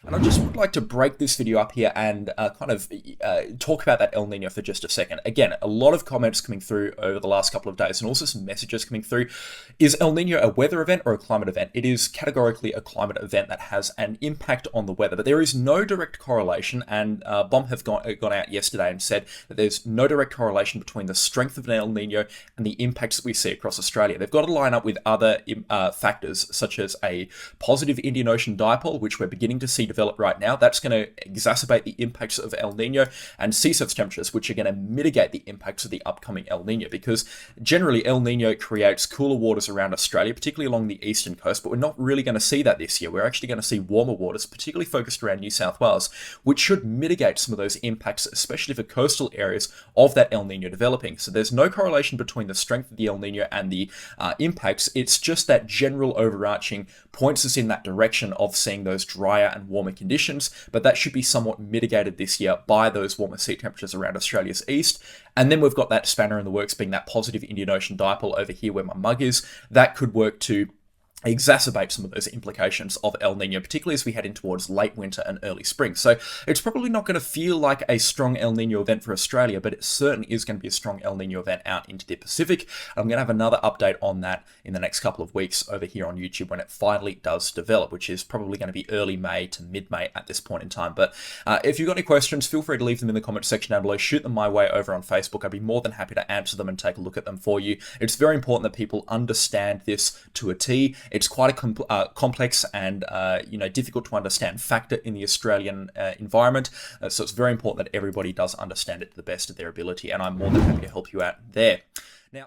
And I just would like to break this video up here and talk about that El Nino for just a second. Again, a lot of comments coming through over the last couple of days and also some messages coming through. Is El Nino a weather event or a climate event? It is categorically a climate event that has an impact on the weather, but there is no direct correlation. And BOM have gone out yesterday and said that there's no direct correlation between the strength of an El Nino and the impacts that we see across Australia. They've got to line up with other factors, such as a positive Indian Ocean dipole, which we're beginning to see develop right now. That's going to exacerbate the impacts of El Nino, and sea surface temperatures, which are going to mitigate the impacts of the upcoming El Nino, because generally El Nino creates cooler waters around Australia, particularly along the eastern coast, but we're not really going to see that this year. We're actually going to see warmer waters, particularly focused around New South Wales, which should mitigate some of those impacts, especially for coastal areas of that El Nino developing. So there's no correlation between the strength of the El Nino and the impacts. It's just that general overarching points us in that direction of seeing those drier and warmer conditions, but that should be somewhat mitigated this year by those warmer sea temperatures around Australia's east. And then we've got that spanner in the works being that positive Indian Ocean dipole over here where my mug is. That could work to exacerbate some of those implications of El Nino, particularly as we head in towards late winter and early spring. So it's probably not going to feel like a strong El Nino event for Australia, but it certainly is going to be a strong El Nino event out into the Pacific. I'm going to have another update on that in the next couple of weeks over here on YouTube when it finally does develop, which is probably going to be early May to mid-May at this point in time. But if you've got any questions, feel free to leave them in the comment section down below. Shoot them my way over on Facebook. I'd be more than happy to answer them and take a look at them for you. It's very important that people understand this to a T. It's quite a complex and difficult to understand factor in the Australian environment, so it's very important that everybody does understand it to the best of their ability, and I'm more than happy to help you out there. Now,